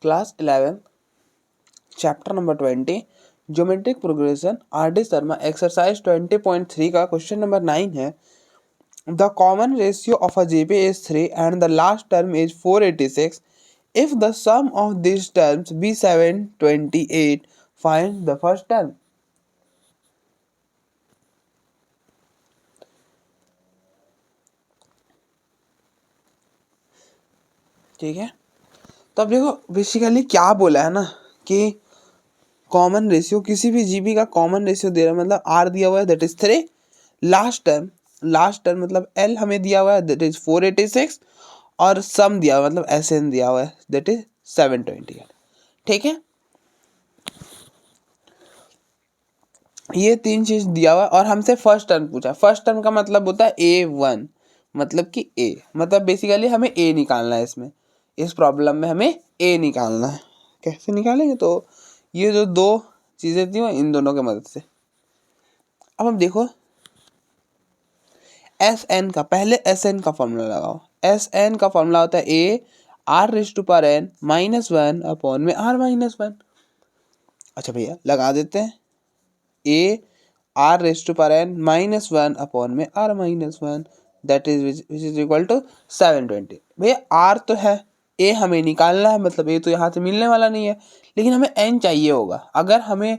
Class 11 chapter number 20 geometric progression R D. Sharma exercise 20.3 का question number 9 है। The common ratio of a GP is 3 and the last term is 486. If the sum of this terms be 728, find the first term. ठीक है, तो अब देखो basically क्या बोला है ना कि कॉमन रेशियो किसी भी जीबी का कॉमन रेशियो दे रहा है, मतलब आर दिया हुआ है दैट इज 3, लास्ट टर्म मतलब एल हमें दिया हुआ है दैट इज 486 और सम दिया हुआ है मतलब एस एन दिया हुआ है दैट इज 728। ठीक है, ये तीन चीज दिया हुआ है और हमसे फर्स्ट टर्म पूछा। फर्स्ट टर्म का मतलब होता है A1, मतलब कि A, मतलब बेसिकली हमें A निकालना है। इसमें इस प्रॉब्लम में हमें A निकालना है। कैसे निकालेंगे, तो ये जो दो चीजें थी वो इन दोनों की मदद से। अब हम देखो एस एन का, पहले एस एन का फॉर्मूला लगाओ। एस एन का फॉर्मूला होता है A R raise to power N minus one upon में आर माइनस वन। अच्छा भैया लगा देते हैं, A are raise to power N minus one upon में R minus one that is which is equal to 720। भैया आर तो है, ए हमें निकालना है, मतलब ए तो यहाँ से मिलने वाला नहीं है, लेकिन हमें एन चाहिए होगा। अगर हमें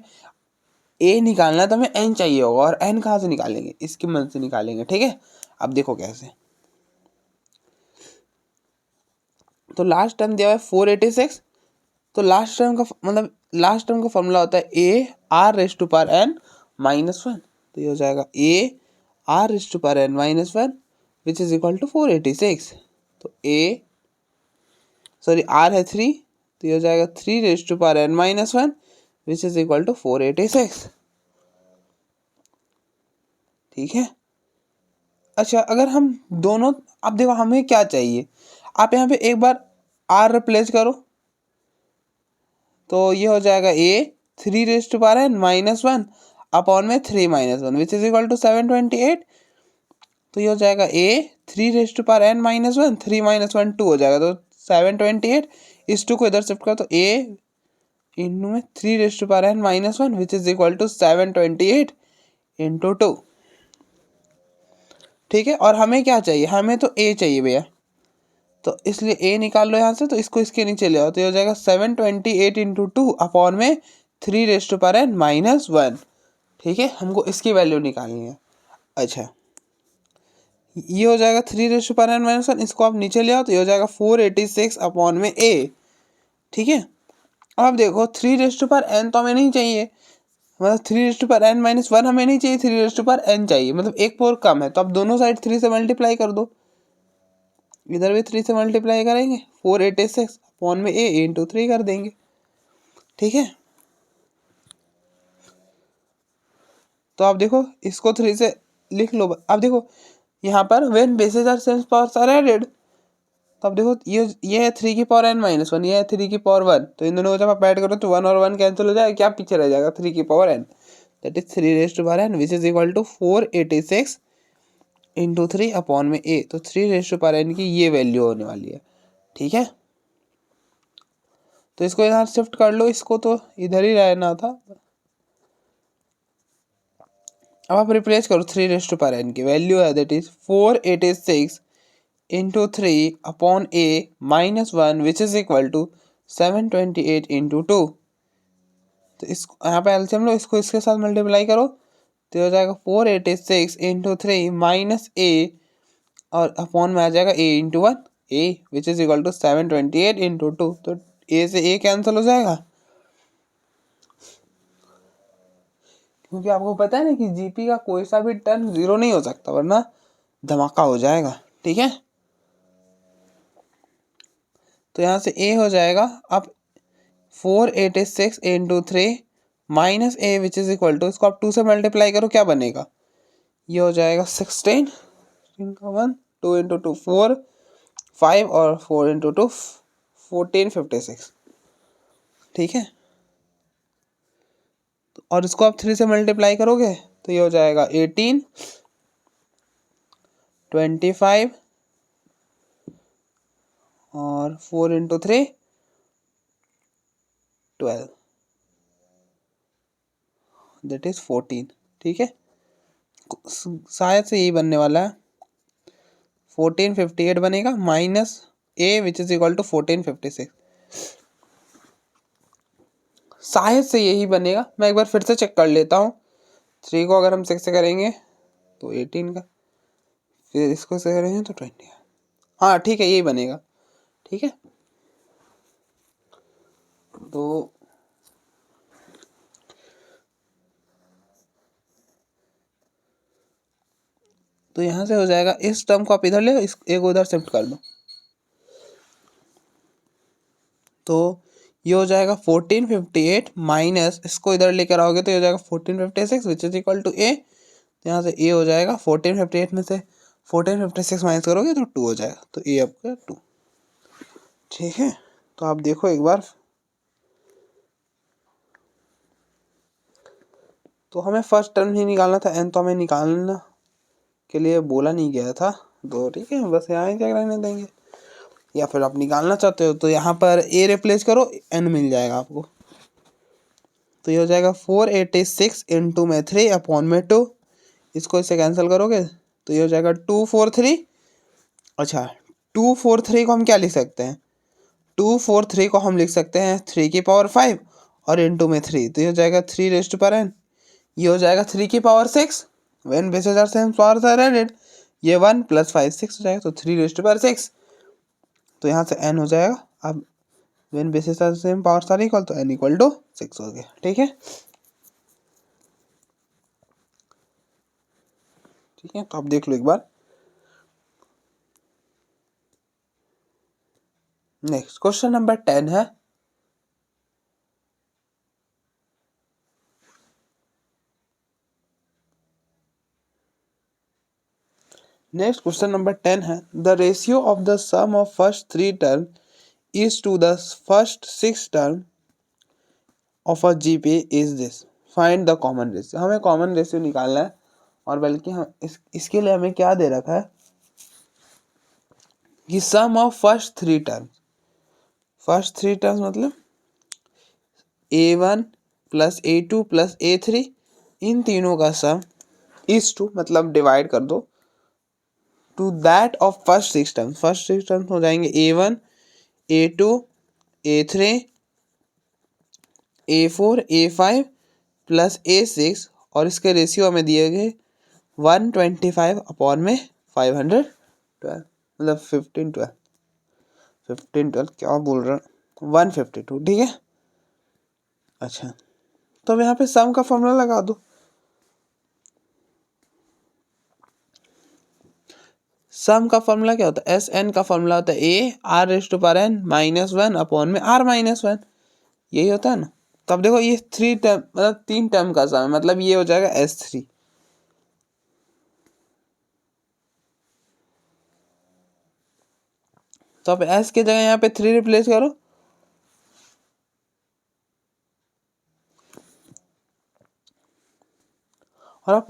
ए निकालना है तो हमें एन चाहिए होगा, और एन कहाँ से निकालेंगे, इसकी मदद से निकालेंगे। ठीक है, अब देखो कैसे। तो लास्ट टर्म दिया हुआ है 486, तो लास्ट टर्म का मतलब लास्ट टर्म का फॉर्मूला होता है A R raise to power N minus one. तो ये हो जाएगा A R raise to power N minus one which is equal to 486। तो ए सॉरी आर है 3, तो ये हो जाएगा 3 raise to power N minus one which is equal to 486। ठीक है, अच्छा अगर हम दोनों, अब देखो हमें क्या चाहिए, आप यहाँ पे एक बार आर रिप्लेस करो, तो ये हो जाएगा a 3 raise to power N minus one upon में 3 minus one which is equal to 728। तो ये हो जाएगा a 3 raise to power N minus one, 3 minus one 2 हो जाएगा, तो 728। इस 2 को इधर शिफ्ट करो तो ए इंटू में 3 raise to power N minus one which is equal to 728 into 2। ठीक है, और हमें क्या चाहिए, हमें तो ए चाहिए भैया, तो इसलिए ए निकाल लो यहाँ से, तो इसको इसके नीचे ले आओ, तो ये हो जाएगा 728 इंटू टू अपॉन में 3 raise to power N minus one. ठीक है, हमको इसकी वैल्यू निकालनी है। अच्छा ये हो जाएगा 3 raise to power N minus one, इसको आप नीचे ले आओ, तो ये हो जाएगा 486 अपॉन में ए। ठीक है, अब देखो 3 रेस टू पावर एन तो हमें नहीं चाहिए, मतलब 3 raise to power N minus one हमें नहीं चाहिए, 3 रेस टू पावर एन चाहिए, मतलब एक पावर कम है, तो अब दोनों साइड 3 से मल्टीप्लाई कर दो। इधर भी 3 से मल्टीप्लाई करेंगे, 486 अपॉन में ए इंटू 3 कर देंगे। ठीक है, तो आप देखो इसको 3 से लिख लो। अब देखो यहाँ पर when bases are same powers are added, तो अब देखो ये है 3 की पावर एन माइनस वन, ये है 3 की पावर वन, तो इन दोनों को जब आप ऐड करो तो 1 और 1 कैंसिल हो जाएगा, क्या पीछे रह जाएगा 3 की power n, that is 3 raise to power n which is equal to 486 into 3 upon में ए। तो 3 रेस टू पावर एन की ये वैल्यू होने वाली है। ठीक है, तो इसको इधर शिफ्ट कर लो, इसको तो इधर ही रहना था। अब आप रिप्लेस करो 3 रेस टू पावर एन की वैल्यू है that is 486 into 3 upon a minus one which is equal to 728 into two. तो इस यहाँ पे एलसीएम लो, इसको इसके साथ मल्टीप्लाई करो, तो हो जाएगा 486 इंटू 3 माइनस ए और अपॉन में आ जाएगा A into one, A which is equal to 728 into two. तो ए से ए कैंसिल हो जाएगा, क्योंकि आपको पता है ना कि जीपी का कोई सा भी टर्म जीरो नहीं हो सकता वरना धमाका हो जाएगा। ठीक है, तो यहाँ से ए हो जाएगा अब 486 into 3 minus a which is equal to, इसको आप 2 से मल्टीप्लाई करो क्या बनेगा, ये हो जाएगा 16 का वन, 2 इंटू टू 4, 5 और 4 इंटू टू 14, 56। ठीक है, और इसको आप 3 से मल्टीप्लाई करोगे तो ये हो जाएगा 18, 25 और 4 इंटू 3 12 दैट इज 14। ठीक है, शायद से यही बनने वाला है। 1458 बनेगा minus a which is equal to 1456। शायद से यही बनेगा, मैं एक बार फिर से चेक कर लेता हूँ। 3 को अगर हम 6 से करेंगे तो 18 का, फिर इसको से करेंगे तो 20। हाँ ठीक है, यही बनेगा। ठीक है, तो यहाँ से हो जाएगा, इस टर्म को आप इधर ले, इस एक उधर शिफ्ट कर दो, तो ये हो जाएगा 1458 माइनस, इसको इधर लेकर आओगे तो ये हो जाएगा 1456 विच इज इक्वल टू ए। तो यहाँ से ए हो जाएगा 1458 में से 1456 माइनस करोगे तो 2 हो जाएगा, तो ए आपका 2। ठीक है, तो आप देखो एक बार, तो हमें फर्स्ट टर्म ही निकालना था, एन तो हमें निकालना के लिए बोला नहीं गया था। तो ठीक है, बस यहाँ ही क्या रहने देंगे, या फिर आप निकालना चाहते हो तो यहाँ पर ए रिप्लेस करो, एन मिल जाएगा आपको। तो ये हो जाएगा 486 इंटू में 3 अपॉन में 2, इसको इससे कैंसिल करोगे तो ये हो जाएगा 243। अच्छा, 243 को हम क्या लिख सकते हैं, 243 को हम लिख सकते हैं 3 की पावर 5 और इंटू में 3, तो ये हो जाएगा 3 रेज़ टू पावर n। ये हो जाएगा 3 की power 6 when bases are same powers are added, ये 1 + 5 6 हो जाएगा, तो 3 रेज़ टू पावर 6। तो यहाँ से n हो जाएगा, अब when bases are same powers are equal, तो n इक्वल टू 6 हो गया। ठीक है, ठीक है, तो आप देख लो एक बार। नेक्स्ट क्वेश्चन नंबर 10 है, नेक्स्ट क्वेश्चन नंबर 10 है, the ratio of the sum of first 3 term is to the first 6 term of a GP is this, find the common ratio. हमें कॉमन रेशियो निकालना है, और बल्कि हम इसके लिए हमें क्या दे रखा है कि sum of first 3 term, first 3 terms मतलब a1 + a2 + a3, इन तीनों का सम इज टू, मतलब डिवाइड कर दो, to that of first 6 terms. First 6 terms हो जाएंगे a1 a2 a3 a4 a5 + a6, और इसके रेशियो हमें दिए गए 125 अपॉन में 512, मतलब 1512 क्या बोल रहा हूँ, 152। ठीक है, अच्छा, तो अब यहाँ पे सम का फॉर्मूला लगा दो। सम का फॉर्मूला क्या होता है, एस एन का फॉर्मूला होता है A R raise to power n -1 upon में r -1, यही होता है ना। तो अब देखो ये 3 टर्म, मतलब 3 टर्म का सम है, मतलब ये हो जाएगा S3। तो अब S की जगह यहाँ पे 3 रिप्लेस करो, और आप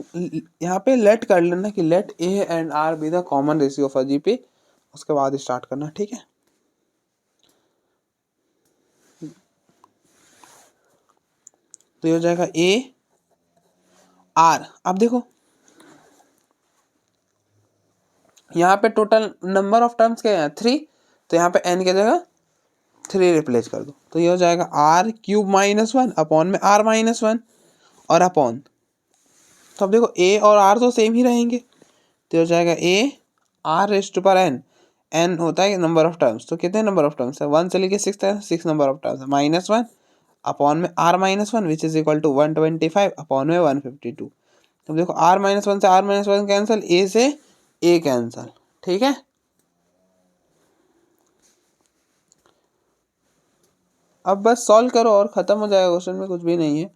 यहाँ पे लेट कर लेना कि let a and r be the common ratio of a GP, उसके बाद स्टार्ट करना। ठीक है, तो ये हो जाएगा ए आर। अब देखो यहाँ पे टोटल नंबर ऑफ टर्म्स क्या है 3, तो यहाँ पे n की जगह 3 रिप्लेस कर दो, तो ये हो जाएगा r³ -1 अपॉन में r -1 और अपॉन, तो अब देखो a और r तो सेम ही रहेंगे, तो हो जाएगा a r raise to power n, n होता है नंबर ऑफ टर्म्स, तो कितने नंबर ऑफ टर्म्स है 1 से लेके 6 तक, 6 नंबर ऑफ टर्म्स है, -1 अपॉन में r -1 which is equal to 125 upon में 152। अब देखो r -1 से r -1 कैंसिल, a से a कैंसिल। ठीक है, अब बस सॉल्व करो और ख़त्म हो जाएगा, क्वेश्चन में कुछ भी नहीं है।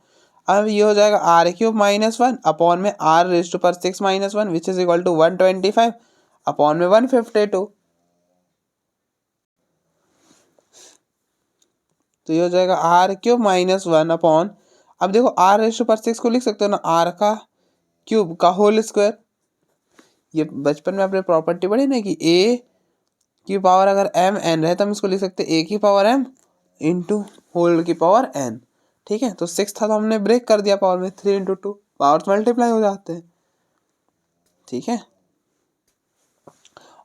अब ये हो जाएगा r³ -1 अपॉन में r raise to power 6 -1 which is equal to 125 upon में 152। तो ये हो जाएगा r³ -1 अपॉन, अब देखो r रेज़ टू पावर 6 को लिख सकते हो ना, r का क्यूब का होल स्क्वायर। ये बचपन में आपने प्रॉपर्टी पढ़ी ना कि a की पावर अगर m n रहे तो हम इसको लिख सकते हैं a की पावर m इंटू होल की पावर n। ठीक है, तो 6 था तो हमने ब्रेक कर दिया पावर में, 3 इंटू 2 पावर्स मल्टीप्लाई हो जाते हैं। ठीक है,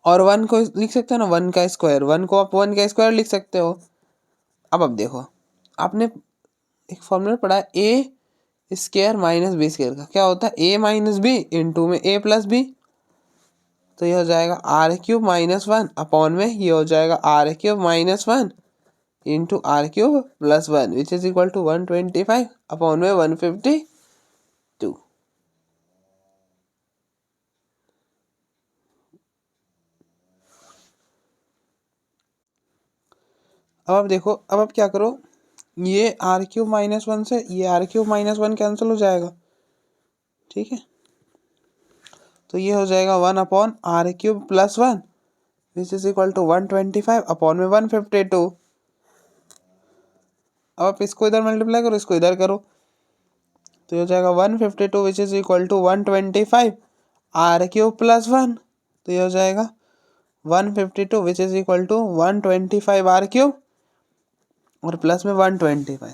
और 1 को लिख सकते हो ना 1 का स्क्वायर, 1 को आप 1 का स्क्वायर लिख सकते हो। अब देखो, आपने एक फॉर्मूला पढ़ा है ए स्क्वायर माइनस बी स्क्वायर का, क्या होता है ए माइनस बी इंटू में ए प्लस बी, तो ये हो जाएगा आर क्यूब माइनस 1 अपॉन में ये हो जाएगा are cube minus 1 into r cube plus 1 which is equal to 125 upon में 152। अब आप देखो, अब आप क्या करो, ये आर क्यूब माइनस 1 से ये आर क्यूब माइनस 1 कैंसिल हो जाएगा। ठीक है, तो ये हो जाएगा 1 upon R cube plus 1 which is equal to 125 upon में 152। अब आप इसको इधर मल्टीप्लाई करो, इसको इधर करो, तो ये हो जाएगा 152 which is equal to 125 R cube plus 1, तो ये हो जाएगा 152 which is equal to 125 R cube और प्लस में 125।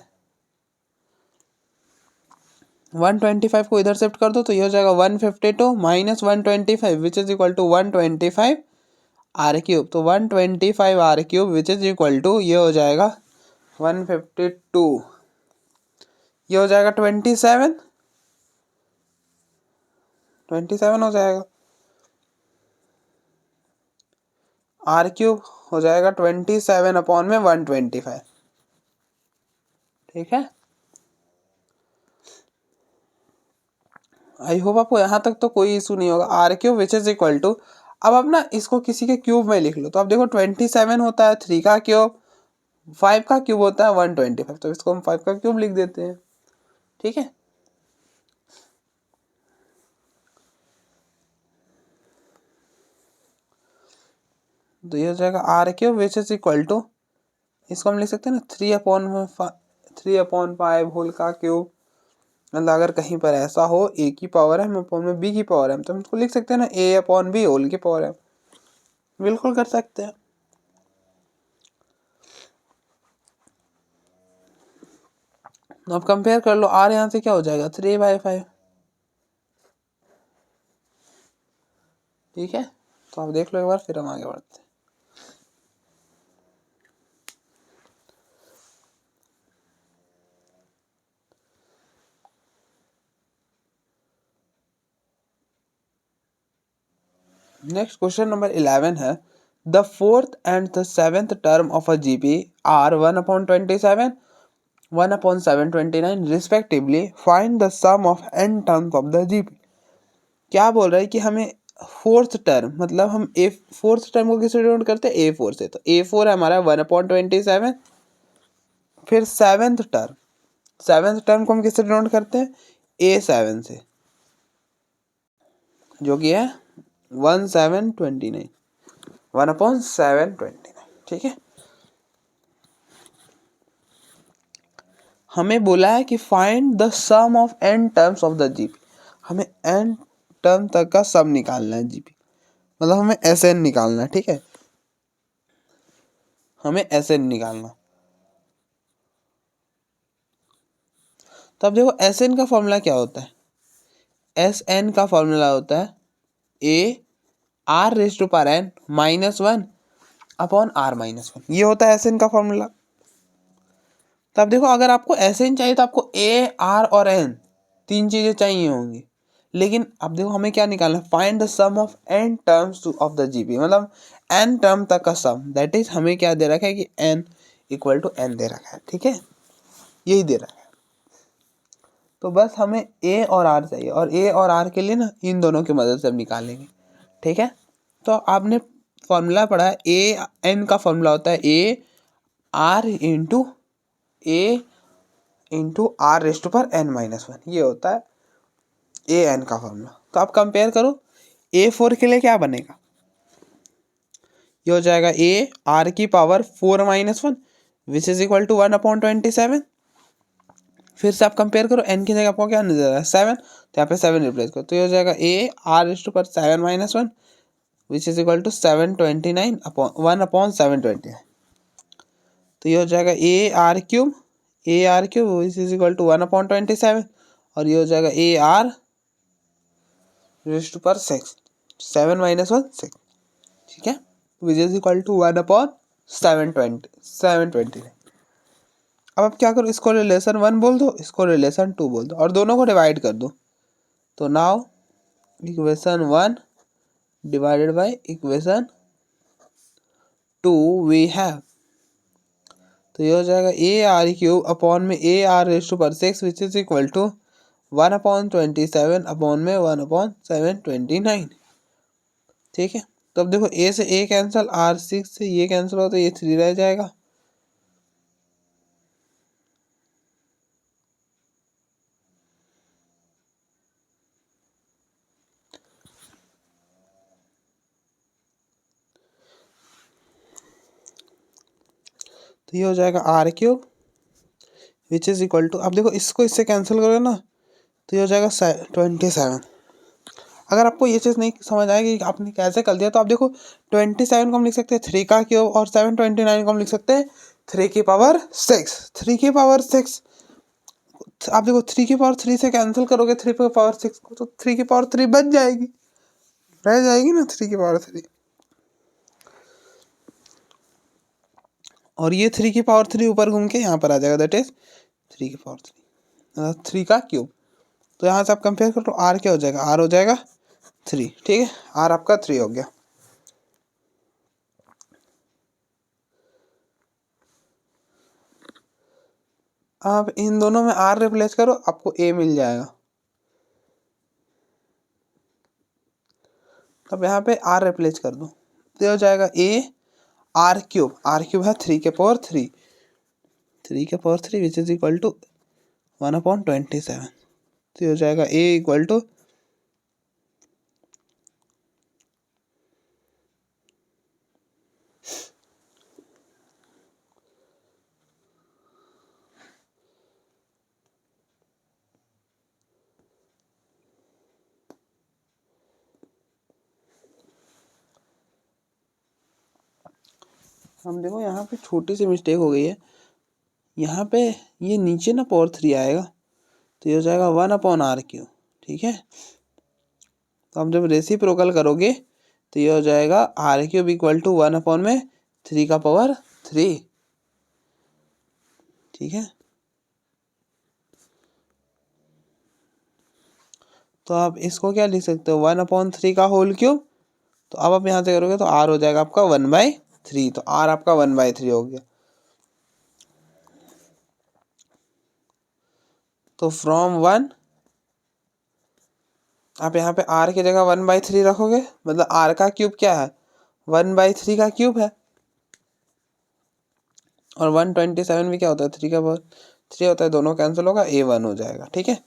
125 को इधर शिफ्ट कर दो, तो ये हो जाएगा 152 minus 125 which is equal to 125 R cube, तो 125 R cube which is equal to ये हो जाएगा 152, ये हो जाएगा 27 हो जाएगा, आर क्यूब हो जाएगा 27 अपॉन में 125। ठीक है, आई होप आपको यहाँ तक तो कोई इशू नहीं होगा। R cube which is equal to, अब आप ना इसको किसी के क्यूब में लिख लो, तो आप देखो 27 होता है 3 का क्यूब, 5 का क्यूब होता है 125, तो इसको हम 5 का क्यूब लिख देते हैं। ठीक है, तो ये हो जाएगा are cube which is equal to, इसको हम लिख सकते हैं ना 3/5 होल का क्यूब, मतलब अगर कहीं पर ऐसा हो ए की पावर है अपॉन में बी की पावर है, तो हम इसको लिख सकते हैं ना ए अपॉन बी होल की पावर है, बिल्कुल कर सकते हैं। अब कंपेयर कर लो, आर यहाँ से क्या हो जाएगा 3/5। ठीक है, तो आप देख लो एक बार, फिर हम आगे बढ़ते हैं। नेक्स्ट क्वेश्चन नंबर 11 है, the fourth and the seventh term of a GP are 1/27 1/729 respectively, find the sum of n terms of the GP. क्या बोल रहा है कि हमें फोर्थ टर्म, मतलब हम ए फोर्थ टर्म को किससे डिनोट करते हैं A4 से, तो A4 है हमारा 1/27, फिर सेवेंथ टर्म को हम किससे डिनोट करते हैं A7 से, जो कि है 1/729 1/729। ठीक है, हमें बोला है कि find the sum of n terms of the GP, हमें n टर्म तक का सम निकालना है जीपी, मतलब हमें Sn निकालना है। ठीक है, हमें Sn निकालना, तो अब देखो Sn का फॉर्मूला क्या होता है, Sn का फॉर्मूला होता है a r⁻n -1 अपॉन r-1, ये होता है Sn का फॉर्मूला। तो अब देखो, अगर आपको Sn चाहिए तो आपको a r और n तीन चीजें चाहिए होंगी, लेकिन अब देखो हमें क्या निकालना है, find the sum of n terms of the GP, मतलब n टर्म तक का सम, दैट इज हमें क्या दे रखा है कि n इक्वल टू n दे रखा है। ठीक है, यही दे रखा है, तो बस हमें a और r चाहिए, और a और r के लिए ना इन दोनों की मदद से हम निकालेंगे। ठीक है, तो आपने फॉर्मूला पढ़ा है a n का फॉर्मूला होता है a r इंटू r⁻n-1, ये होता है ए एन का फॉर्मूला। तो आप कंपेयर करो, A4 के लिए क्या बनेगा, ये हो जाएगा a r⁴ which is equal to 1/27। फिर से आप कंपेयर करो, n की जगह आपको क्या नजर आ रहा है 7, तो यहाँ पे 7 रिप्लेस करो, तो ये हो जाएगा a r⁻7-1 which is equal to 729 1/729, तो ये हो जाएगा a r³ A R cube is equal to 1/27 और ये हो जाएगा A R raise to power 6 7 - 1 6 ठीक है विच इज इक्वल टू 1/720 अब आप क्या करो इसको रिलेशन 1 बोल दो इसको रिलेशन 2 बोल दो और दोनों को डिवाइड कर दो तो now equation 1 divided by equation 2 we have तो ये हो जाएगा ए आर क्यूब अपॉन में A are raise to power 6 which is equal to 1/27 upon में 1/729 ठीक है तो अब देखो ए से ए कैंसिल आर 6 से ये कैंसिल हो तो ये 3 रह जाएगा तो ये हो जाएगा are cube which is equal to अब देखो इसको इससे कैंसिल करोगे ना तो ये हो जाएगा 27 अगर आपको ये चीज़ नहीं समझ आएगी कि आपने कैसे कर दिया तो आप देखो 27 को हम लिख सकते हैं 3 का क्यूब और 729 को हम लिख सकते हैं 3 की पावर 6 3 की पावर 6 आप देखो 3 की पावर 3 से कैंसिल करोगे 3 की पावर 6 को तो 3 की पावर 3 बच जाएगी रह जाएगी ना 3 की पावर 3 और ये 3 की पावर 3 ऊपर घूम के यहाँ पर आ जाएगा दैट इज 3 की पावर 3 3 का क्यूब तो यहाँ से आप कंपेयर करो तो आर क्या हो जाएगा आर हो जाएगा 3 ठीक है आर आपका 3 हो गया आप इन दोनों में आर रिप्लेस करो आपको ए मिल जाएगा अब यहाँ पे आर रिप्लेस कर दो तो हो जाएगा ए आर क्यूब है 3 के पावर 3 3 के power 3 which is equal to 1/27 तो हो जाएगा ए इक्वल टू हम देखो यहाँ पे छोटी सी मिस्टेक हो गई है यहाँ पे ये नीचे ना पावर 3 आएगा तो ये हो जाएगा 1/r³ ठीक है तो हम जब रेसिप्रोकल करोगे तो ये हो जाएगा r³ इक्वल टू 1/3 का पावर 3 ठीक है तो आप इसको क्या लिख सकते हो 1/3 का होल क्यूब तो अब आप यहाँ से करोगे तो r हो जाएगा आपका 1/3 तो r आपका 1/3 हो गया तो फ्रॉम 1 आप यहाँ पे r की जगह 1/3 रखोगे मतलब r का क्यूब क्या है 1/3 का क्यूब है और 127 भी क्या होता है 3 का पावर 3 होता है दोनों कैंसिल होगा a1 हो जाएगा ठीक है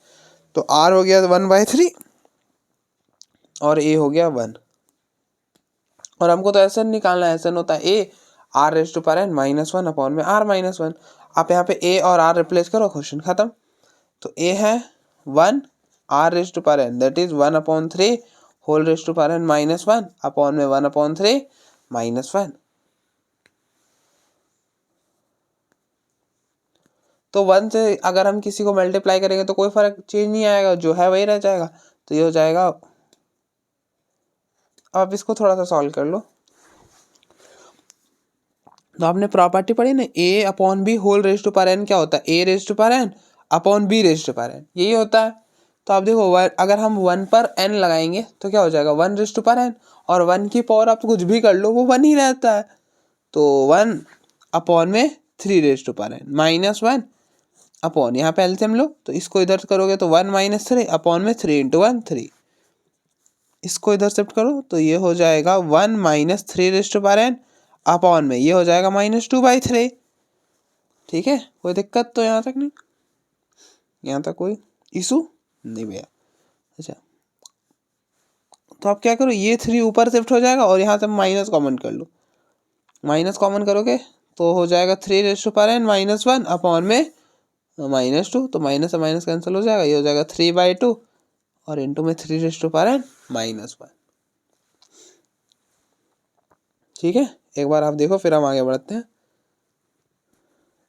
तो r हो गया 1/3 और a हो गया 1 और हमको तो ऐसा निकालना है ऐसा होता है a r raise to power -1 upon में r -1 आप यहाँ पे a और r रिप्लेस करो क्वेश्चन खत्म तो a है 1 r raise to power that is 1/3 whole raise to power -1 upon में 1/3 -1 तो 1 से अगर हम किसी को मल्टीप्लाई करेंगे तो कोई फर्क चेंज नहीं आएगा जो है वही रह जाएगा तो ये हो जाएगा अब आप इसको थोड़ा सा सॉल्व कर लो तो आपने प्रॉपर्टी पढ़ी ना a/b whole raise to power n क्या होता है a raise to power n upon b raise to power n यही होता है तो आप देखो अगर हम 1 पर n लगाएंगे तो क्या हो जाएगा 1 रेज़ टू पावर n और 1 की पावर आप कुछ भी कर लो वो 1 ही रहता है तो 1 अपॉन में 3 raise to power n -1 upon यहाँ पे एलसीएम लो तो इसको इधर करोगे तो 1 - 3 अपॉन में 3 × 1 3 इसको इधर शिफ्ट करो तो ये हो जाएगा 1 - 3 raise to power n upon में ये हो जाएगा -2/3 ठीक है कोई दिक्कत तो यहाँ तक नहीं यहाँ तक कोई इशू नहीं भैया अच्छा तो आप क्या करो ये 3 ऊपर शिफ्ट हो जाएगा और यहाँ से माइनस कॉमन कर लो माइनस कॉमन करोगे तो हो जाएगा 3 raise to power n -1 upon में -2 तो माइनस से माइनस कैंसिल हो जाएगा ये हो जाएगा 3/2 और इंटू में 3 रेज़ टू पावर n -1 ठीक है एक बार आप देखो फिर हम आगे बढ़ते हैं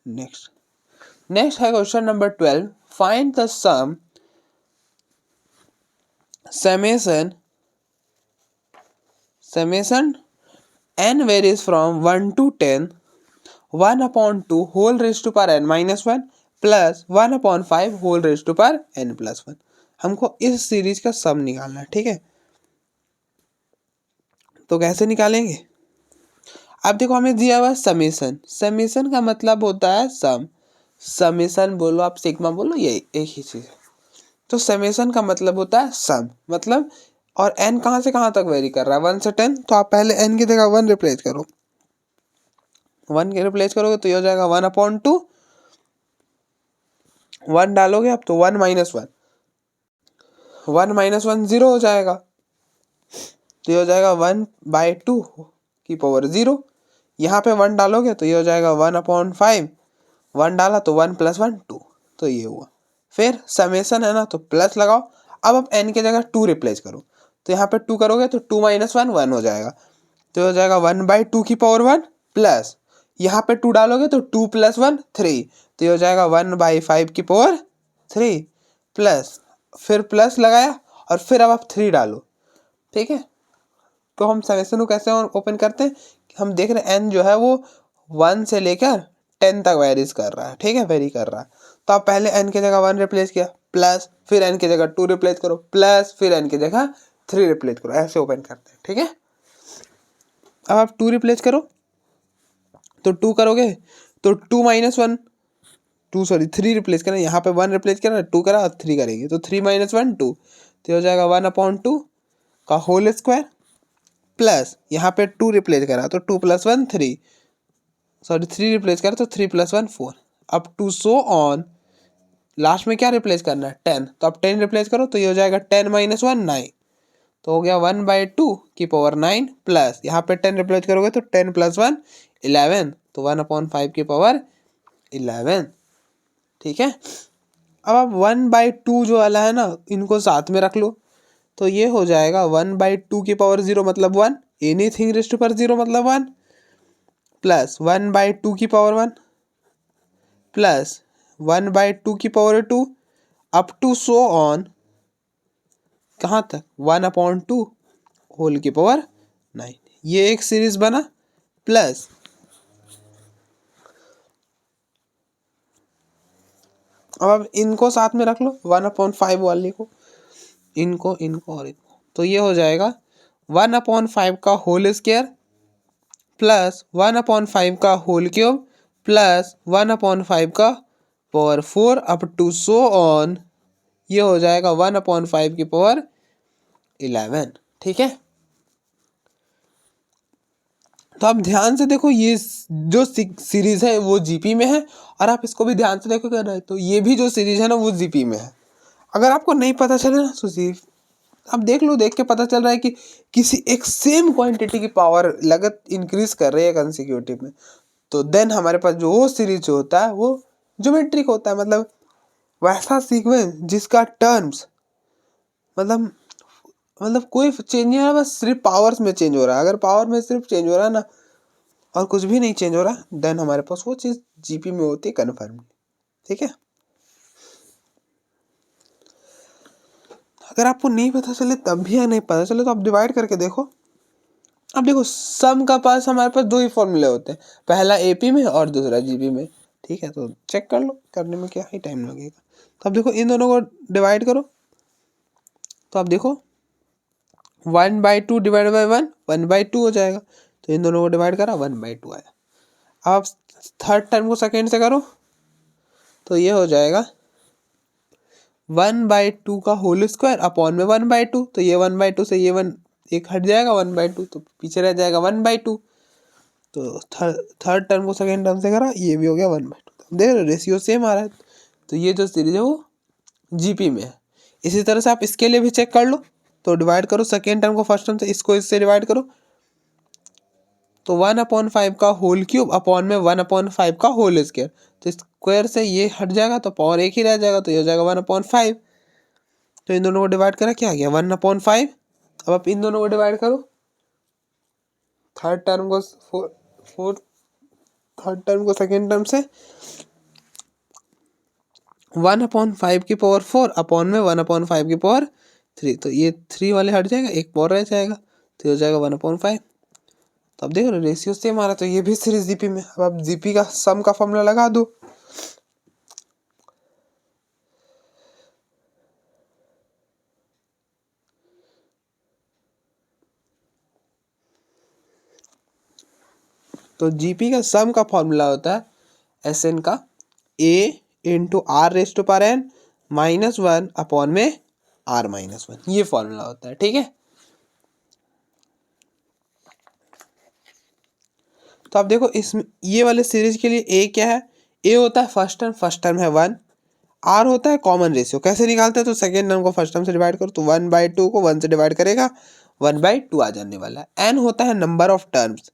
नेक्स्ट नेक्स्ट है question number 12, find the sum summation n varies from 1 to 10 1 upon 2 whole raised to power n minus 1 plus 1 upon 5 whole raise to power n plus 1। हमको इस सीरीज का सम निकालना है, ठीक है। तो कैसे निकालेंगे? अब देखो हमें दिया हुआ समेशन, समेशन का मतलब होता है सम, समेशन बोलो आप सिग्मा बोलो, ये एक ही चीज है। तो समेशन का मतलब होता है सम, मतलब और n कहाँ से कहाँ तक वेरी कर रहा है 1 से 10, तो आप पहले n की जगह 1 रिप्लेस करो, 1 के रिप्लेस करोगे तो ये हो जाएगा 1 अपॉन 2, 1 डालोगे आप तो 1 माइनस 1, 1 माइनस 1 0 हो जाएगा, तो ये हो जाएगा 1/2 की पावर 0। यहाँ पे 1 डालोगे तो ये हो जाएगा 1 अपॉन 5, 1 डाला तो 1 प्लस 1 2, तो ये हुआ। फिर समेशन है ना, तो प्लस लगाओ। अब आप n की जगह 2 रिप्लेस करो, तो यहाँ पे 2 करोगे तो 2 माइनस 1 1 हो जाएगा, तो हो जाएगा 1/2 की पावर 1 प्लस यहाँ पे 2 डालोगे तो 2 प्लस 1 3, तो ये हो जाएगा 1/5 की पावर 3 प्लस, फिर प्लस लगाया और फिर अब आप 3 डालो, ठीक है। तो हम समेशन को कैसे ओपन करते हैं, हम देख रहे हैं n जो है वो 1 से लेकर 10 तक वेरीज कर रहा है, ठीक है, वेरी कर रहा है। तो आप पहले n की जगह 1 रिप्लेस किया प्लस, फिर n की जगह 2 रिप्लेस करो प्लस, फिर n की जगह 3 रिप्लेस करो, ऐसे ओपन करते हैं, ठीक है। अब आप 2 रिप्लेस करो तो 2 करोगे तो 2 माइनस 1 3 रिप्लेस करें, यहाँ पे 1 रिप्लेस करा 2 करा और 3 करेंगे तो 3 माइनस 1 2, तो हो जाएगा 1 अपॉन 2 का होल स्क्वायर प्लस यहाँ पे 2 रिप्लेस करा तो 2 प्लस 1 3, सॉरी 3 रिप्लेस करा तो 3 प्लस 1 4, अब टू सो ऑन, लास्ट में क्या रिप्लेस करना है 10, तो अब 10 रिप्लेस करो तो ये हो जाएगा 10 माइनस 1 9, तो हो गया 1/2 की पावर 9 प्लस यहाँ पे 10 रिप्लेस करोगे तो 10 प्लस 1 11, तो 1 अपॉन 5 की पावर 11, ठीक है। अब आप 1/2 जो वाला है ना, इनको साथ में रख लो, तो ये हो जाएगा 1/2 की पावर 0 मतलब 1, एनीथिंग रेज़्ड टू पावर 0 मतलब 1, प्लस 1/2 की पावर 1 प्लस 1/2 की power 2 up to so on, कहाँ तक 1/2 होल की पावर 9, ये एक सीरीज बना। प्लस अब आप इनको साथ में रख लो 1/5 वाले को, इनको इनको और इनको, तो ये हो जाएगा 1/5 का होल स्क्वायर प्लस 1/5 का होल क्यूब प्लस 1/5 का power 4 up to so on, ये हो जाएगा 1/5 की पावर 11, ठीक है। तो आप ध्यान से देखो, ये जो सीरीज है वो जीपी में है, और आप इसको भी ध्यान से देखो कर, तो ये भी जो सीरीज है ना वो जीपी में है। अगर आपको नहीं पता चले ना तो सिर्फ आप देख लो, देख के पता चल रहा है कि किसी एक सेम क्वांटिटी की पावर लगत इंक्रीज कर रही है कंसेक्यूटिव में, तो देन हमारे पास जो वो सीरीज होता है वो ज्योमेट्रिक होता है, मतलब वैसा सीक्वेंस जिसका टर्म्स मतलब कोई चेंज नहीं हो रहा, बस सिर्फ पावर्स में चेंज हो रहा है। अगर पावर में सिर्फ चेंज हो रहा है ना और कुछ भी नहीं चेंज हो रहा, देन हमारे पास वो चीज़ जीपी में होती है कन्फर्म, ठीक है। अगर आपको नहीं पता चले तब भी, या नहीं पता चले तो आप डिवाइड करके देखो। अब देखो सम का पास हमारे पास 2 ही फॉर्मूले होते हैं, पहला एपी में और दूसरा जीपी में, ठीक है। तो चेक कर लो, करने में क्या ही टाइम लगेगा। तो अब देखो इन दोनों को डिवाइड करो, तो आप देखो 1/2 डिवाइड बाई 1 1/2 हो जाएगा, तो इन दोनों को डिवाइड करा 1/2 आया। अब आप थर्ड टर्म को सेकेंड से करो, तो ये हो जाएगा 1/2 का होल स्क्वायर अपॉन में 1/2, तो ये 1/2 से ये 1 एक हट जाएगा 1/2, तो पीछे रह जाएगा 1/2, तो थर्ड टर्म को सेकेंड टर्म से करा, ये भी हो गया 1/2। देख रहे रेशियो सेम आ रहा है, तो ये जो सीरीज है वो जीपी में है। इसी तरह से आप इसके लिए भी चेक कर लो, तो डिवाइड करो सेकेंड टर्म को फर्स्ट टर्म से, इसको इससे डिवाइड करो, तो 1/5 का होल क्यूब अपॉन में 1/5 का होल स्क्वायर, तो स्क्वायर से ये हट जाएगा तो पावर एक ही रह जाएगा, तो ये हो जाएगा 1/5, तो इन दोनों को डिवाइड करा क्या आ गया 1/5। अब आप इन दोनों को डिवाइड करो, थर्ड टर्म को थर्ड टर्म को सेकेंड टर्म से, 1/5 की पावर 4 अपॉन में 1/5 की पावर 3, तो ये 3 वाले हट जाएगा, एक पावर रह जाएगा, तो ये हो जाएगा 1/5। तो अब देखो रेशियो सेम आ रहा, तो ये भी सीरीज जीपी में। अब आप जीपी का सम का फॉर्मूला लगा दो। तो जीपी का सम का फॉर्मूला होता है एस एन का A into R raise to power N -1 upon में r-1, ये फॉर्मूला होता है, ठीक है। तो आप देखो इसमें ये वाले सीरीज के लिए ए क्या है, ए होता है फर्स्ट टर्म है 1, आर होता है कॉमन रेशियो। कैसे निकालते हैं, तो सेकेंड टर्म को फर्स्ट टर्म से डिवाइड करो, तो 1/2 को 1 से डिवाइड करेगा, 1/2 आ जाने वाला है। एन होता है नंबर ऑफ टर्म्स,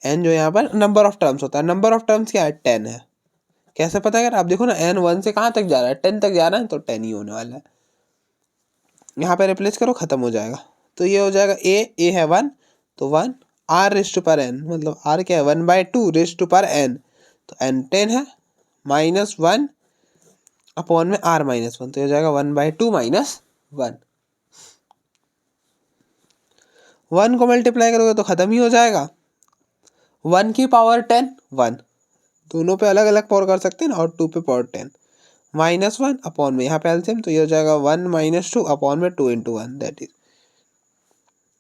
एन जो यहाँ पर नंबर ऑफ टर्म्स होता है, नंबर ऑफ टर्म्स क्या है 10 है। कैसे पता कर, आप देखो ना एन 1 से कहाँ तक जा रहा है, 10 तक जा रहा है, तो 10 ही होने वाला है। यहाँ पे रिप्लेस करो, खत्म हो जाएगा। तो ये हो जाएगा ए है 1, तो 1 R raise to power N, मतलब आर क्या है 1/2 रेस टू पावर एन, तो एन 10 है, -1 अपॉन में r-1, तो हो जाएगा 1/2 -1। 1 को मल्टीप्लाई करोगे तो खत्म ही हो जाएगा। 1 की पावर 10 1, दोनों पे अलग अलग पावर कर सकते हैं ना, और 2 पे पावर 10, -1 अपॉन में यहाँ पे एलसीएम, तो ये हो जाएगा 1 - 2 अपॉन में 2 × 1, दैट इज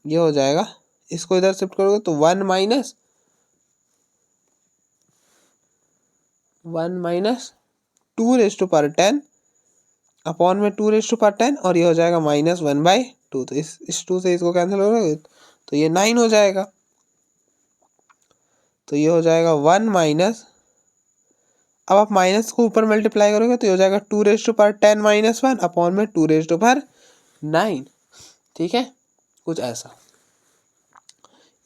ये हो जाएगा। इसको इधर शिफ्ट करोगे तो 1 -2 रेस टू पावर 10 अपॉन में 2 रेस टू पावर 10, और ये हो जाएगा -1/2, तो इस 2 से इसको कैंसिल करोगे तो ये 9 हो जाएगा। तो ये हो जाएगा 1 माइनस, अब आप माइनस को ऊपर मल्टीप्लाई करोगे तो ये हो जाएगा 2 रेस टू पावर 10 -1 अपॉन में 2 रेस टू पावर 9, ठीक है, कुछ ऐसा।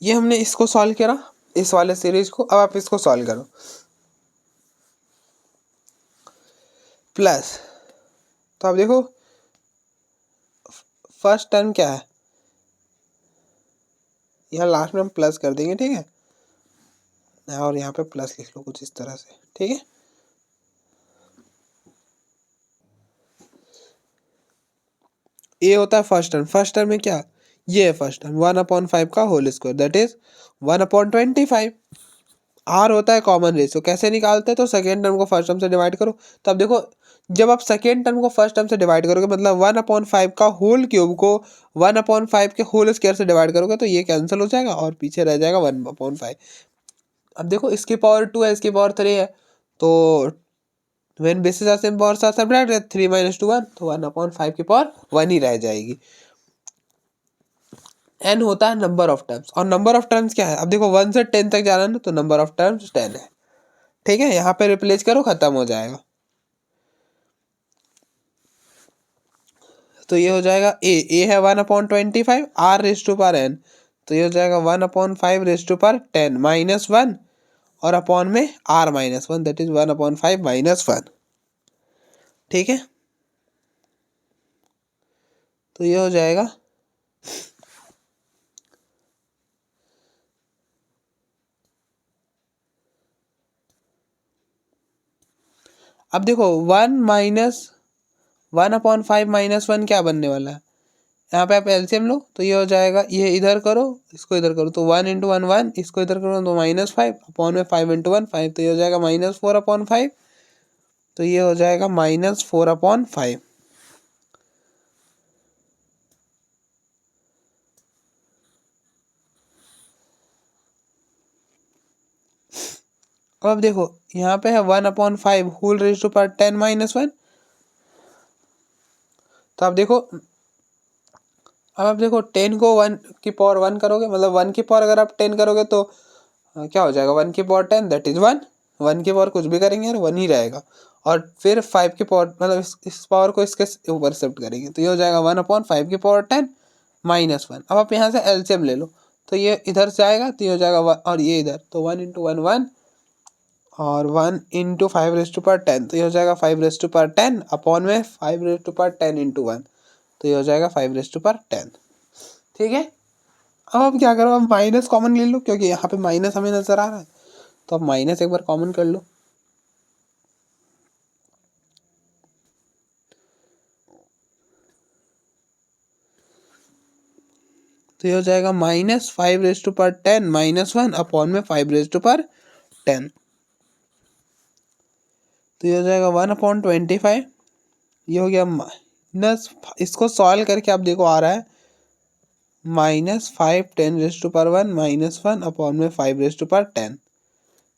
ये हमने इसको सॉल्व करा, इस वाले सीरीज को। अब आप इसको सॉल्व करो। प्लस, तो आप देखो फर्स्ट टर्म क्या है, यहाँ लास्ट में हम प्लस कर देंगे, ठीक है, और यहाँ पे प्लस लिख लो कुछ इस तरह से, ठीक है। ए होता है फर्स्ट टर्म में क्या, ये है फर्स्ट टर्म 1/5 का whole square, that is 1/25। R होता है कॉमन रेशियो। कैसे निकालते हैं, तो सेकेंड टर्म को फर्स्ट टर्म से डिवाइड करो। तब देखो जब आप सेकेंड टर्म को फर्स्ट टर्म से डिवाइड करोगे, मतलब 1/5 का होल क्यूब को 1/5 के होल स्क्वायर से डिवाइड करोगे, तो ये कैंसिल हो जाएगा और पीछे रह जाएगा 1/5। अब देखो इसकी पावर 2 है, इसकी पावर 3 है, तो when bases are same powers are subtracted 3 - 2 1, तो 1/5 की पावर 1 ही रह जाएगी। n होता है नंबर ऑफ टर्म्स, और नंबर ऑफ टर्म्स क्या है, अब देखो 1 से 10 तक जा रहा है ना, तो नंबर ऑफ टर्म्स 10 है, ठीक है। यहाँ पे रिप्लेस करो, खत्म हो जाएगा। तो ये हो जाएगा ए है 1/25, R raise to power N, तो ये हो जाएगा 1/5 रेस टू पावर 10 -1, और अपॉन में r-1, दैट इज 1/5 -1, ठीक है। तो ये हो जाएगा अब देखो 1/5 -1 क्या बनने वाला है, यहाँ पे आप एलसीएम लो, तो ये हो जाएगा, ये इधर करो, इसको इधर करो, तो 1 × 1 1, इसको इधर करो तो -5 अपॉन में 5 × 1 5, तो ये हो जाएगा -4/5, तो ये हो जाएगा -4/5। अब देखो यहाँ पे है 1/5 होल रेज टू पावर 10 -1, तो आप देखो, अब आप देखो 10 को 1 की पावर 1 करोगे, मतलब 1 की पावर अगर आप 10 करोगे तो क्या हो जाएगा, 1 की पावर 10 दैट इज 1, 1 की पावर कुछ भी करेंगे यार 1 ही रहेगा, और फिर 5 की पावर, मतलब इस पावर को इसके ऊपर शिफ्ट करेंगे, तो ये हो जाएगा 1/5 की पावर 10 -1। अब आप यहाँ से एलसीएम ले लो, तो ये इधर से आएगा, तो ये हो जाएगा और ये इधर, तो 1 × 1 1, और 1 × 5 रेज टू पावर 10, तो ये हो जाएगा 5 रेज टू पावर 10 अपॉन में 5 रेज टू पावर 10 × 1, तो ये हो जाएगा 5 रेज टू पावर 10, ठीक है। अब आप क्या करो, अब माइनस कॉमन ले लो, क्योंकि यहाँ पे माइनस हमें नजर आ रहा है, तो अब माइनस एक बार कॉमन कर लो, तो ये हो जाएगा -5^10 -1 अपॉन में 5^10। तो ये हो जाएगा 1/25। ये हो गया माइनस, इसको सॉल्व करके आप देखो आ रहा है -5 10^1 -1 अपॉन में 5^10।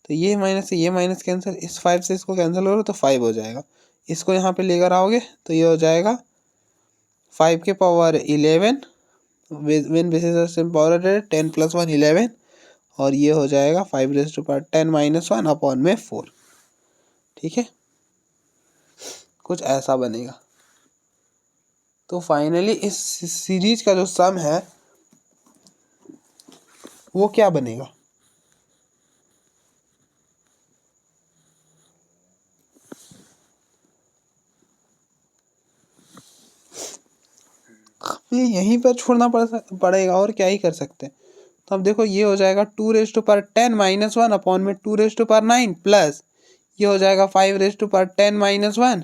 तो ये माइनस से ये माइनस कैंसिल, इस 5 से इसको कैंसिल करो तो 5 हो जाएगा। इसको यहाँ पे लेकर आओगे तो ये हो जाएगा 5 के power 11 when basis of same power 10 + 1 11 और ये हो जाएगा 5^10 -1 अपॉन में 4। ठीक है, कुछ ऐसा बनेगा। तो फाइनली इस सीरीज का जो सम है वो क्या बनेगा? ये यहीं पर छोड़ना पड़ेगा और क्या ही कर सकते हैं। तो अब देखो ये हो जाएगा 2^10 -1 अपॉन में 2^9 प्लस ये हो जाएगा 5^10 -1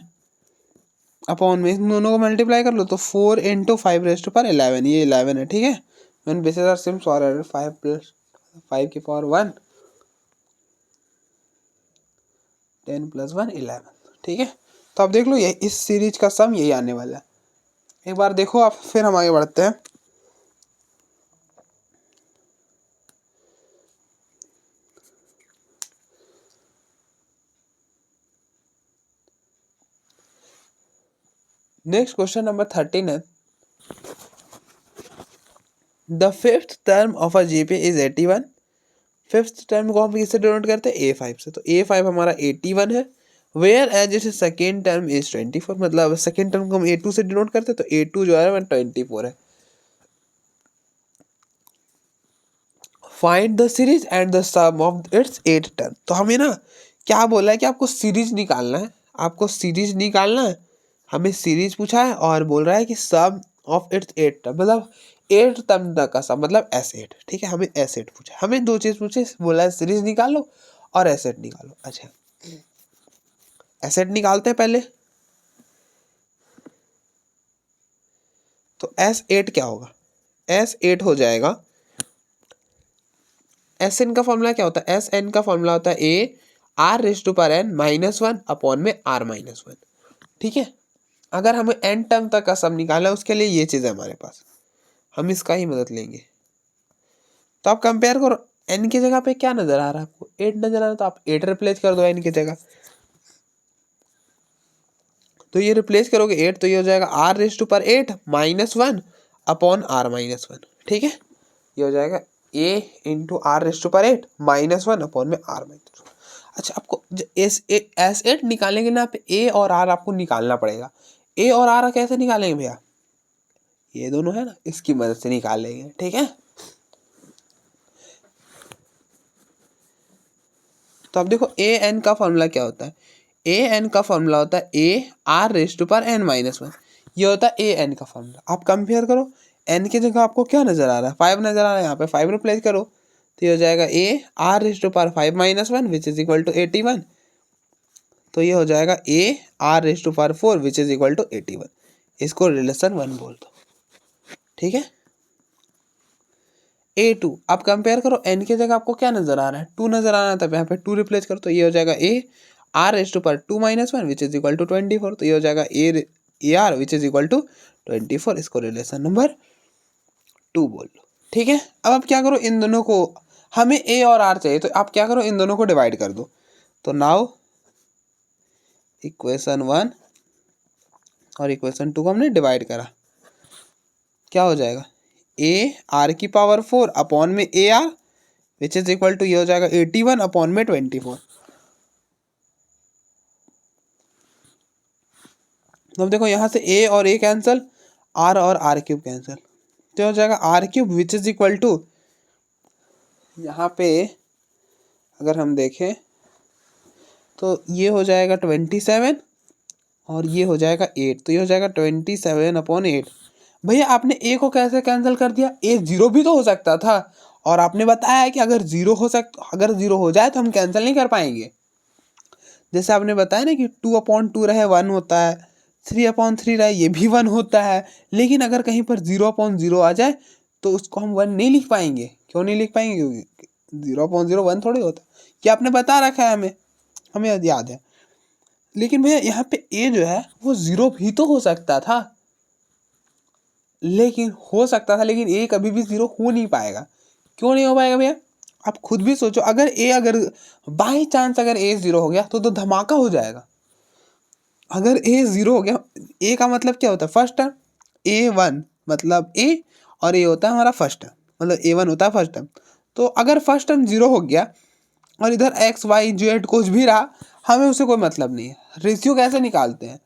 अपॉन में इन दोनों को मल्टीप्लाई कर लो तो 4 × 5^11 ये 11 है। ठीक है, when bases are same solve 5 + 5 की पावर 1 10 + 1 11। ठीक है, तो अब देख लो ये इस सीरीज का सम यही आने वाला है। एक बार देखो आप, फिर हम आगे बढ़ते हैं। नेक्स्ट क्वेश्चन नंबर 13 है, the fifth term of a GP is 81। Fifth term को हम किससे डिनोट करते हैं? A5 से। तो A5 हमारा 81 है। Whereas it second term is 24, मतलब सेकेंड टर्म को हम A2 से डिनोट करते हैं तो A2 जो है 24 है। Find the series and the sum of its 8 term. तो हमें ना क्या बोला है कि आपको सीरीज निकालना है, आपको सीरीज निकालना है। हमें सीरीज पूछा है और बोल रहा है कि सम ऑफ इट्स 8 टर्म, मतलब 8 टर्म तक का सम, मतलब एसेट। ठीक है, हमें एसेट पूछा है, हमें दो चीज पूछे, बोला है सीरीज निकालो और एसेट निकालो। अच्छा, एसेट निकालते हैं पहले। तो S8 क्या होगा? S8 हो जाएगा, SN का फॉर्मूला क्या होता है? SN का फॉर्मूला होता है A R⁻n-1 अपॉन में R-1। ठीक है, अगर हमें n टर्म तक का सम निकालना है उसके लिए ये चीज़ है हमारे पास, हम इसका ही मदद लेंगे। तो आप कंपेयर करो, n की जगह पे क्या नजर आ रहा है आपको? 8 नजर आ रहा है, तो आप 8 रिप्लेस कर दो n की जगह। तो ये रिप्लेस करोगे 8 तो ये हो जाएगा R⁻8-1 अपॉन R-1। ठीक है, ये हो जाएगा A × R⁻8-1 अपॉन में R-1। अच्छा, आपको S8 निकालेंगे ना, आप A और R आपको निकालना पड़ेगा। A और R कैसे निकालेंगे भैया? ये दोनों है ना, इसकी मदद से निकालेंगे। ठीक है, तो अब देखो AN का फॉर्मूला क्या होता है? AN का फॉर्मूला होता है A R⁻n-1। ये होता है AN का फॉर्मूला। आप कंपेयर करो, n की जगह आपको क्या नजर आ रहा है? 5 नजर आ रहा है, यहाँ पे 5 रिप्लेस करो तो ये हो जाएगा A R⁻5-1 which is equal to 81। तो ये हो जाएगा A R⁴ which is equal to 81। इसको रिलेशन 1 बोल दो। ठीक है, A2 आप कंपेयर करो, n की जगह आपको क्या नजर आ रहा है? 2 नजर आ रहा था, यहाँ पे 2 रिप्लेस करो तो ये हो जाएगा A R⁻2-1 which is equal to 24। तो ये हो जाएगा AR which is equal to 24। इसको रिलेशन नंबर 2 बोल लो। ठीक है, अब आप क्या करो, इन दोनों को, हमें A और R चाहिए तो आप क्या करो, इन दोनों को डिवाइड कर दो। तो नाउ इक्वेशन 1 और इक्वेशन 2 को हमने डिवाइड करा, क्या हो जाएगा? AR⁴ अपॉन में AR which is equal to, ये हो जाएगा 81 अपॉन में 24। अब देखो यहाँ से A और A कैंसिल, R और R³ कैंसिल, तो हो जाएगा R³ which is equal to, यहाँ पे अगर हम देखें तो ये हो जाएगा 27 और ये हो जाएगा 8। तो ये हो जाएगा 27/8। भैया आपने A को कैसे कैंसिल कर दिया? A 0 भी तो हो सकता था, और आपने बताया है कि अगर 0 हो जाए तो हम कैंसिल नहीं कर पाएंगे। जैसे आपने बताया ना कि 2/2 रहे 1 होता है, 3/3 रहे ये भी 1 होता है, लेकिन अगर कहीं पर 0/0 आ जाए तो उसको हम 1 नहीं लिख पाएंगे। क्यों नहीं लिख पाएंगे? क्योंकि 0.01 थोड़ी होता, क्या आपने बता रखा है हमें याद है। लेकिन भैया यहाँ पे ए जो है वो 0 भी तो हो सकता था, लेकिन ए कभी भी 0 हो नहीं पाएगा। क्यों नहीं हो पाएगा भैया? आप खुद भी सोचो, अगर बाई चांस अगर ए 0 हो गया तो धमाका हो जाएगा। अगर ए 0 हो गया, ए का मतलब क्या होता है? First term. A1 मतलब ए, और ए होता है हमारा फर्स्ट टर्म, मतलब A1 होता है फर्स्ट टर्म। तो अगर फर्स्ट टर्म 0 हो गया और इधर XYZ कुछ भी रहा, हमें उससे कोई मतलब नहीं है। रेशियो कैसे निकालते हैं?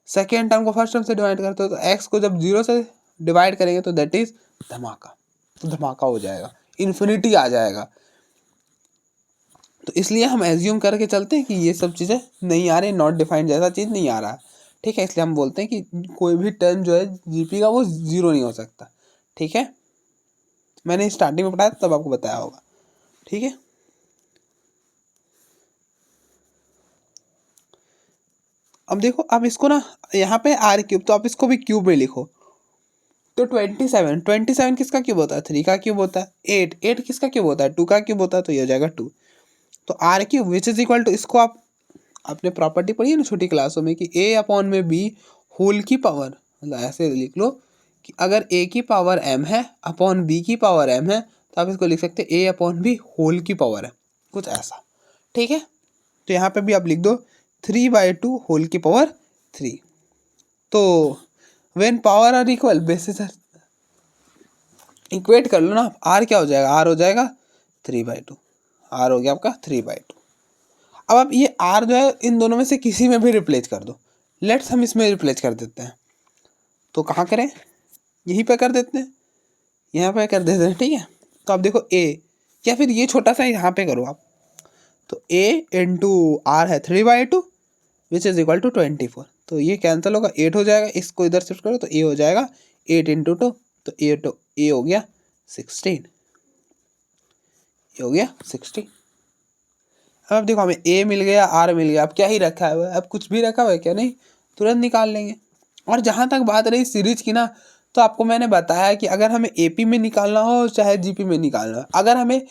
सेकेंड टर्म को फर्स्ट टर्म से डिवाइड करते हो, तो x को जब 0 से डिवाइड करेंगे तो दैट इज धमाका। तो धमाका हो जाएगा, इन्फिनिटी आ जाएगा। तो इसलिए हम एज्यूम करके चलते हैं कि ये सब चीज़ें नहीं आ रही, नॉट डिफाइंड जैसा चीज़ नहीं आ रहा। ठीक है, इसलिए हम बोलते हैं कि कोई भी टर्म जो है जीपी का वो 0 नहीं हो सकता। ठीक है, मैंने स्टार्टिंग में पढ़ाया तब आपको बताया होगा। ठीक है, अब देखो, अब इसको ना यहाँ पे आर क्यूब, तो आप इसको भी क्यूब में लिखो। तो 27 किसका क्यूब होता है? 3 का क्यूब होता है। 8 किसका क्यूब होता है? 2 का क्यूब होता है, तो ये हो जाएगा 2। तो R cube which is equal to, इसको आपने प्रॉपर्टी पढ़ी है ना छोटी क्लासों में, कि a अपॉन में b होल की पावर, मतलब ऐसे लिख लो कि अगर a की पावर m है अपॉन b की पावर m है, तो आप इसको लिख सकते हैं a अपॉन b होल की पावर है, कुछ ऐसा। ठीक है, तो यहाँ पे भी आप लिख दो 3/2 होल की पावर 3। तो when power are equal, bases equate कर लो ना, आर क्या हो जाएगा? आर हो जाएगा 3/2। आर हो गया आपका 3/2। अब आप ये आर जो है इन दोनों में से किसी में भी रिप्लेस कर दो। लेट्स हम इसमें रिप्लेस कर देते हैं, तो कहाँ करें? यहीं पे कर देते हैं, यहाँ पे कर देते हैं। ठीक है, तो आप देखो ए, या फिर ये छोटा सा यहाँ पे करो आप, तो ए इंटू आर है 3/2 विच इज इक्वल टू 24। तो ये कैंसिल होगा, 8 हो जाएगा, इसको इधर शिफ्ट करो तो ए हो जाएगा 8 इंटू 2, तो ए हो गया 16। ये हो गया 16। अब देखो हमें ए मिल गया, आर मिल गया, अब क्या ही रखा है? अब कुछ भी रखा हुआ है क्या? नहीं, तुरंत निकाल लेंगे। और जहाँ तक बात रही सीरीज की ना, तो आपको मैंने बताया कि अगर हमें एपी में निकालना हो चाहे जीपी में निकालना हो, अगर हमें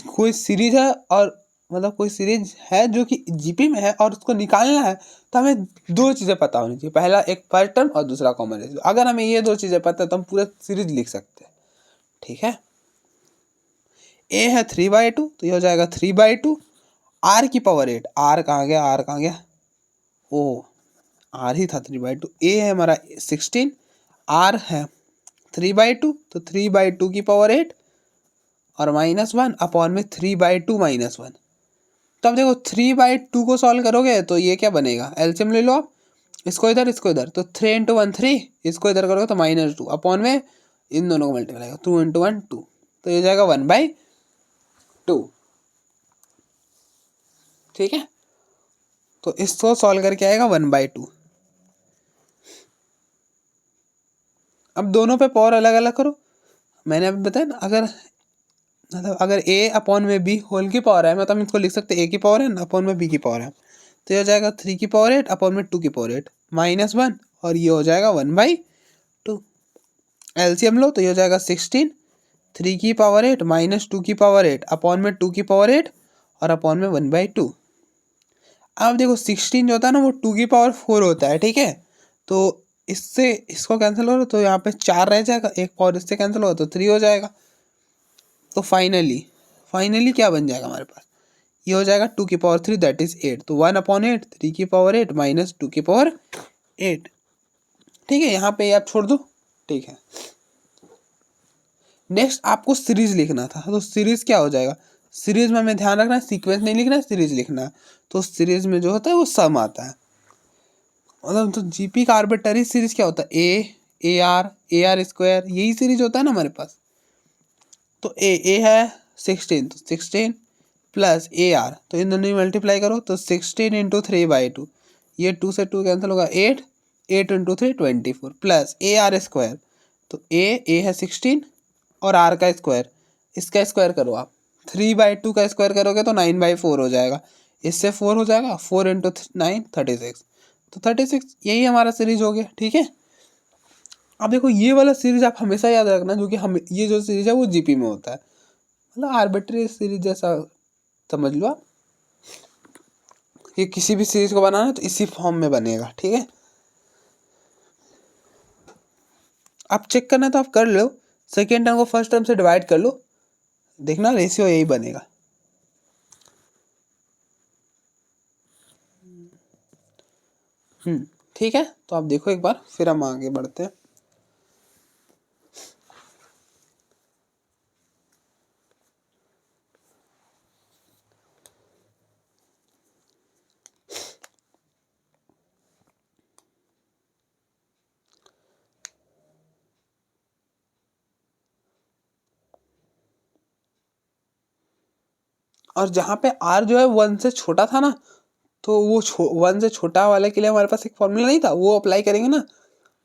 कोई सीरीज है और मतलब कोई सीरीज है जो कि जीपी में है और उसको निकालना है, तो हमें दो चीज़ें पता होनी चाहिए। पहला एक फर्स्ट टर्म और दूसरा कॉमन रेशियो। अगर हमें ये दो चीज़ें पता है तो हम पूरा सीरीज लिख सकते हैं। ठीक है, ए है 3/2, तो ये हो जाएगा 3/2 आर की पावर 8। आर कहाँ गया? आर कहाँ गया? ओ, आर ही था 3/2। ए है हमारा 16, आर है 3/2, तो 3/2 की पावर 8 और -1 अपॉन में 3/2 -1। तो अब देखो 3/2 को सॉल्व करोगे तो ये क्या बनेगा? एलसीएम ले लो आप, इसको इधर इसको इधर, तो 3 इंटू 1 3, इसको इधर करोगे तो -2 अपॉन में इन दोनों को मल्टीप्लाई करो, 2 इंटू 1 2, तो ये जाएगा 1/2। ठीक है, तो इसको सॉल्व करके आएगा 1/2। अब दोनों पे पावर अलग अलग करो। मैंने अभी बताया ना, अगर ए अपॉन में बी होल की पावर है, मतलब हम इसको लिख सकते हैं ए की पावर है अपॉन में बी की पावर है, तो ये हो जाएगा 3 की पावर 8 अपॉन में 2 की पावर 8 -1, और ये हो जाएगा 1/2। एलसीएम लो तो ये हो जाएगा 16, 3 की पावर 8 -2 की पावर 8 अपॉन में 2 की पावर 8 और अपॉन में 1/2। अब देखो 16 जो होता है ना वो 2 की पावर 4 होता है। ठीक है, तो इससे इसको कैंसिल हो तो यहाँ पे 4 रह जाएगा, एक पावर इससे कैंसिल होगा तो 3 हो जाएगा। तो फाइनली क्या बन जाएगा हमारे पास? ये हो जाएगा 2 की पावर 3 दैट इज 8, तो 1/8 3 की पावर 8 माइनस 2 की पावर 8। ठीक है, यहाँ पे आप छोड़ दो। ठीक है, नेक्स्ट आपको सीरीज लिखना था, तो सीरीज क्या हो जाएगा? सीरीज में हमें ध्यान रखना है, सीक्वेंस नहीं लिखना है, सीरीज लिखना है। तो सीरीज में जो होता है वो सम आता है, मतलब तो जीपी का आर्बिट्ररी सीरीज क्या होता है? ए आर स्क्वायर, यही सीरीज होता है ना हमारे पास। तो ए है 16, तो 16 प्लस ए आर, तो इन दोनों में मल्टीप्लाई करो तो 16 इंटू 3/2, ये 2 से 2 कैंसिल होगा 8 into 3 24 plus A R square, तो ए है 16 और आर का स्क्वायर, इसका स्क्वायर करो आप, 3/2 का स्क्वायर करोगे तो 9/4 हो जाएगा, इससे 4 हो जाएगा, 4 इंटू 9 36, तो 36 यही हमारा सीरीज हो गया। ठीक है, अब देखो ये वाला सीरीज आप हमेशा याद रखना, जो कि हम ये जो सीरीज है वो जीपी में होता है, मतलब आर्बिट्री सीरीज जैसा समझ लो आप, कि किसी भी सीरीज को बनाना तो इसी फॉर्म में बनेगा, ठीक है। आप चेक करना तो आप कर लो, सेकेंड टर्म को फर्स्ट टर्म से डिवाइड कर लो, देखना रेशियो यही बनेगा। ठीक है, तो आप देखो एक बार, फिर हम आगे बढ़ते हैं। और जहाँ पे r जो है 1 से छोटा था ना, तो वो 1 से छोटा वाले के लिए हमारे पास एक फॉर्मूला नहीं था, वो अप्लाई करेंगे ना,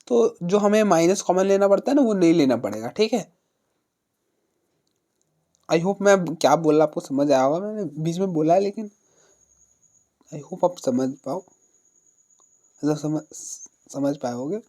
तो जो हमें माइनस कॉमन लेना पड़ता है ना, वो नहीं लेना पड़ेगा, ठीक है। आई होप मैं क्या बोल रहा आपको समझ आया होगा, मैंने बीच में बोला है लेकिन आई होप आप समझ पाओ, मतलब समझ पाए होगे।